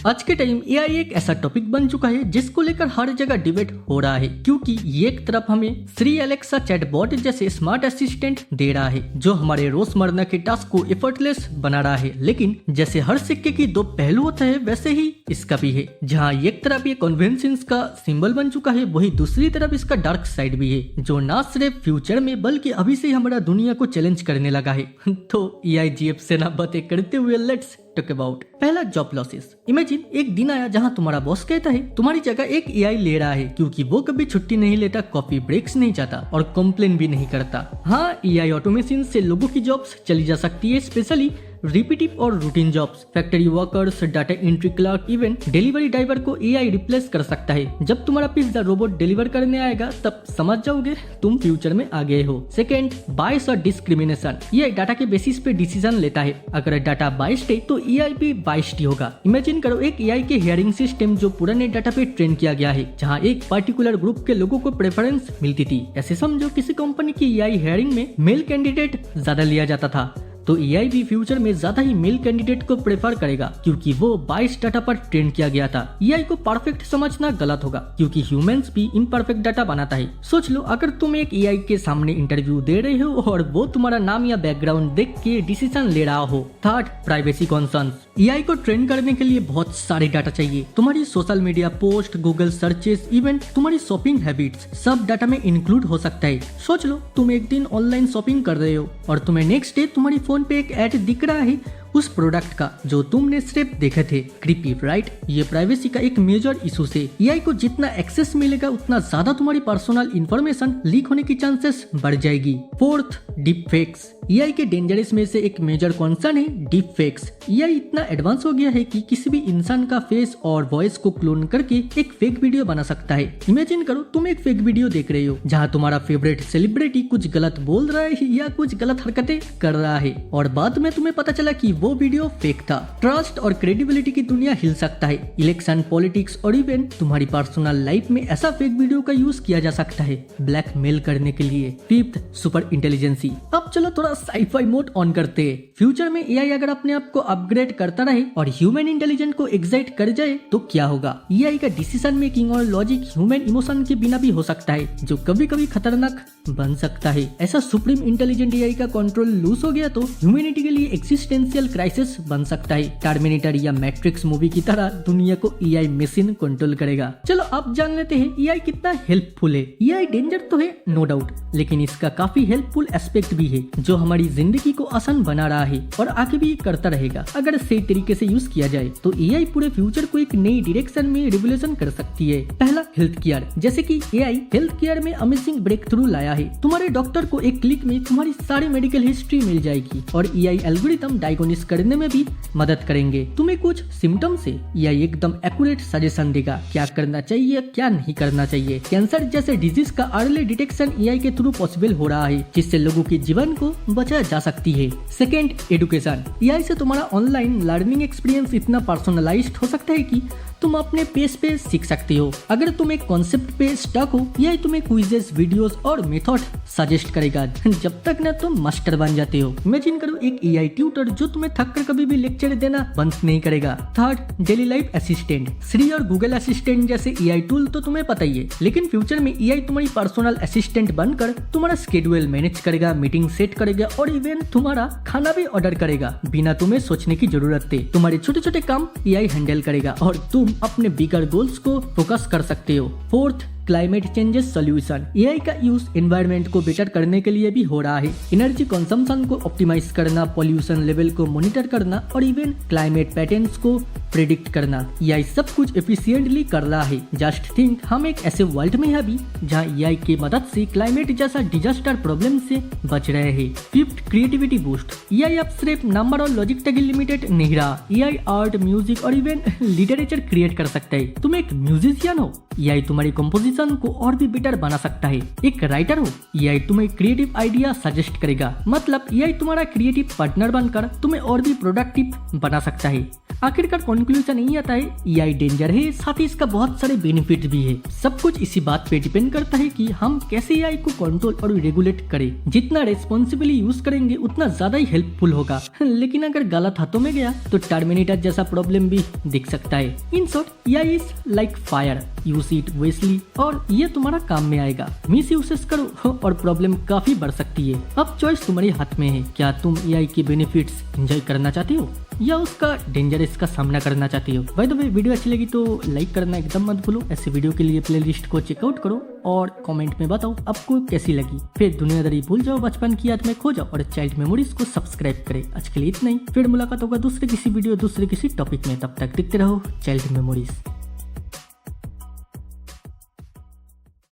आज के time AI एक ऐसा टॉपिक बन चुका है जिसको लेकर हर जगह डिबेट हो रहा है, क्योंकि ये एक तरफ हमें श्री एलेक्सा चैटबॉट जैसे स्मार्ट असिस्टेंट दे रहा है जो हमारे रोजमर्रा के टास्क को एफर्टलेस बना रहा है, लेकिन जैसे हर सिक्के की दो पहलू होता है वैसे ही इसका भी है। जहाँ एक तरफ ये कन्वेंशंस का सिंबल बन चुका है, वही दूसरी तरफ इसका डार्क साइड भी है जो ना सिर्फ फ्यूचर में बल्कि अभी से हमारा दुनिया को चैलेंज करने लगा है। तो एआईजीएफ से ना बातें करते हुए लेट्स टॉक अबाउट पहला जॉब लॉसेस। इमेजिन एक दिन आया जहां तुम्हारा बॉस कहता है तुम्हारी जगह एक एआई ले रहा है, क्योंकि वो कभी छुट्टी नहीं लेता, कॉफी ब्रेक्स नहीं चाहता और कंप्लेन भी नहीं करता। हाँ, एआई ऑटोमेशन से लोगों की जॉब्स चली जा सकती है, स्पेशली रिपीटिव और routine jobs. Factory workers, data entry clerk, even delivery driver को एआई रिप्लेस कर सकता है। जब तुम्हारा पिज्जा रोबोट डिलीवर करने आएगा तब समझ जाओगे तुम फ्यूचर में आ गए हो। सेकेंड, बायस और डिस्क्रिमिनेशन। ये डाटा के बेसिस पे डिसीजन लेता है। अगर डाटा बाइस्ड है तो एआई भी बाइस्ड ही होगा। इमेजिन करो एक एआई के हियरिंग सिस्टम जो पुराने डाटा पे ट्रेन किया गया है, जहाँ एक पर्टिकुलर ग्रुप के लोगों को प्रेफरेंस मिलती थी। ऐसे समझो किसी कंपनी की एआई हियरिंग में मेल कैंडिडेट ज्यादा लिया जाता था, तो एआई भी फ्यूचर में ज्यादा ही मेल कैंडिडेट को प्रेफर करेगा, क्योंकि वो बाइस डाटा पर ट्रेन किया गया था। एआई को परफेक्ट समझना गलत होगा, क्योंकि ह्यूमंस भी इम्परफेक्ट डाटा बनाता है। सोच लो अगर तुम एक एआई के सामने इंटरव्यू दे रहे हो और वो तुम्हारा नाम या बैकग्राउंड देख के डिसीजन ले रहा हो। Third, privacy concerns. एआई को ट्रेन करने के लिए बहुत सारे डाटा चाहिए। तुम्हारी social media post, Google searches, even तुम्हारी शॉपिंग हैबिट्स, सब डाटा में इंक्लूड हो सकता है। सोच लो तुम एक दिन ऑनलाइन शॉपिंग कर रहे हो और तुम्हें नेक्स्ट डे तुम्हारी फोन पे एक ऐड दिख रहा है उस प्रोडक्ट का जो तुमने सिर्फ देखे थे। Creepy, right? ये प्राइवेसी का एक मेजर इशू है। एआई को जितना एक्सेस मिलेगा उतना ज्यादा तुम्हारी पर्सनल इंफॉर्मेशन लीक होने की चांसेस बढ़ जाएगी। Fourth, deep fakes. एआई के डेंजरस में से एक मेजर कंसर्न है डीप फेक्स। एआई इतना एडवांस हो गया है कि किसी भी इंसान का फेस और वॉइस को क्लोन करके एक फेक वीडियो बना सकता है। इमेजिन करो तुम एक फेक वीडियो देख रहे हो जहाँ तुम्हारा फेवरेट सेलिब्रिटी कुछ गलत बोल रहा है या कुछ गलत हरकतें कर रहा है, और बाद में तुम्हें पता चला कि वो वीडियो फेक था। ट्रस्ट और क्रेडिबिलिटी की दुनिया हिल सकता है। इलेक्शन, पॉलिटिक्स और इवन तुम्हारी पर्सनल लाइफ में ऐसा फेक वीडियो का यूज किया जा सकता है ब्लैकमेल करने के लिए। Fifth, super intelligence. अब चलो थोड़ा साइफाई मोड ऑन करते हैं। फ्यूचर में एआई अगर अपने आप को अपग्रेड करता रहे और ह्यूमन इंटेलिजेंस को एग्जाइट कर जाए तो क्या होगा? एआई का डिसीजन मेकिंग और लॉजिक ह्यूमन इमोशन के बिना भी हो सकता है, जो कभी कभी खतरनाक बन सकता है। ऐसा सुप्रीम इंटेलिजेंट एआई का कंट्रोल लूज हो गया तो ह्यूमैनिटी के लिए एक्सिस्टेंशियल क्राइसिस बन सकता है। टर्मिनेटर या मैट्रिक्स मूवी की तरह दुनिया को एआई मशीन कंट्रोल करेगा। चलो अब जान लेते हैं एआई कितना हेल्पफुल है। एआई डेंजर तो है नो डाउट, लेकिन इसका काफी हेल्पफुल एस्पेक्ट भी है जो हमारी जिंदगी को आसान बना रहा है और आगे भी करता रहेगा। अगर सही तरीके से यूज किया जाए तो एआई पूरे फ्यूचर को एक नई डायरेक्शन में रिवोल्यूशन कर सकती है। पहला, हेल्थ केयर। जैसे कि एआई हेल्थ केयर में अमेजिंग ब्रेक थ्रू लाया है। तुम्हारे डॉक्टर को एक क्लिक में तुम्हारी सारी मेडिकल हिस्ट्री मिल जाएगी और एआई एल्गोरिथम डायग्नोसिस करने में भी मदद करेंगे। तुम्हें कुछ सिम्टम से एआई एकदम एक्यूरेट सजेशन देगा, क्या करना चाहिए क्या नहीं करना चाहिए। कैंसर जैसे डिजीज का अर्ली डिटेक्शन एआई के थ्रू पॉसिबल हो रहा है, जिससे लोगों के जीवन को बचाया जा सकती है। Second, education. एआई से तुम्हारा ऑनलाइन लर्निंग एक्सपीरियंस इतना पर्सनलाइज्ड हो सकता है कि तुम अपने पेस पे सीख सकते हो। अगर तुम एक कॉन्सेप्ट पे स्टक हो, एआई तुम्हें क्विजेस, वीडियोस और मेथड सजेस्ट करेगा जब तक ना तुम मास्टर बन जाते हो। इमेजिन करो एक एआई ट्यूटर जो तुम्हें थक कर कभी भी लेक्चर देना बंद नहीं करेगा। Third, daily life assistant. Shri और गूगल असिस्टेंट जैसे एआई टूल तो तुम्हें पता ही है, लेकिन फ्यूचर में एआई तुम्हारी पर्सनल असिस्टेंट बनकर तुम्हारा स्केड्यूल मैनेज करेगा, मीटिंग सेट करेगा और इवन तुम्हारा खाना भी ऑर्डर करेगा बिना तुम्हें सोचने की जरूरत है। तुम्हारे छोटे छोटे काम एआई हैंडल करेगा और तुम अपने बिगर गोल्स को फोकस कर सकते हो। Fourth, climate changes solution. AI का यूज एनवायरनमेंट को बेटर करने के लिए भी हो रहा है। एनर्जी कंजम्पशन को ऑप्टिमाइज करना, पॉल्यूशन लेवल को मॉनिटर करना और इवन क्लाइमेट पैटर्न्स को प्रेडिक्ट करना, एआई सब कुछ एफिशिएंटली कर रहा है। जस्ट थिंक, हम एक ऐसे वर्ल्ड में है अभी जहाँ एआई की मदद से क्लाइमेट जैसा डिजास्टर प्रॉब्लम से बच रहे हैं। Fifth, creativity boost. एआई अब सिर्फ नंबर और लॉजिक तक लिमिटेड नहीं रहा। एआई आर्ट, म्यूजिक और इवन लिटरेचर क्रिएट कर सकता है। तुम एक म्यूजिशियन हो, एआई तुम्हारी कंपोजिशन सोल्यूशन को और भी बेटर बना सकता है। एक राइटर हो, एआई तुम्हें क्रिएटिव आइडिया सजेस्ट करेगा, मतलब एआई तुम्हारा क्रिएटिव पार्टनर बनकर तुम्हें और भी प्रोडक्टिव बना सकता है। आखिरकार कंक्लूजन यही आता है, एआई डेंजर है, साथ ही इसका बहुत सारे बेनिफिट भी है। सब कुछ इसी बात पे डिपेंड करता है कि हम कैसे एआई को कंट्रोल और रेगुलेट करें। जितना रेस्पॉन्सिबली यूज करेंगे उतना ज्यादा ही हेल्पफुल होगा, लेकिन अगर गलत हाथों में गया तो टर्मिनेटर जैसा प्रॉब्लम भी दिख सकता है। In short, AI is like fire, use it vastly और ये तुम्हारा काम में आएगा। मिस यूसेस करो और प्रॉब्लम काफी बढ़ सकती है। अब चॉइस तुम्हारे हाथ में है। क्या तुम एआई के बेनिफिट्स एंजॉय करना चाहती हो या उसका डेंजरस का सामना करना चाहती हो? बाय द वे, वीडियो अच्छी लगी तो लाइक करना एकदम मत भूलो। ऐसे वीडियो के लिए प्लेलिस्ट को चेकआउट करो और कमेंट में बताओ आपको कैसी लगी। फिर दुनियादारी भूल जाओ, बचपन की याद में खो जाओ और चाइल्ड मेमोरीज को सब्सक्राइब करें। आज के लिए इतना ही, फिर मुलाकात होगा दूसरे किसी वीडियो दूसरे किसी टॉपिक में। तब तक देखते रहो चाइल्ड मेमोरीज।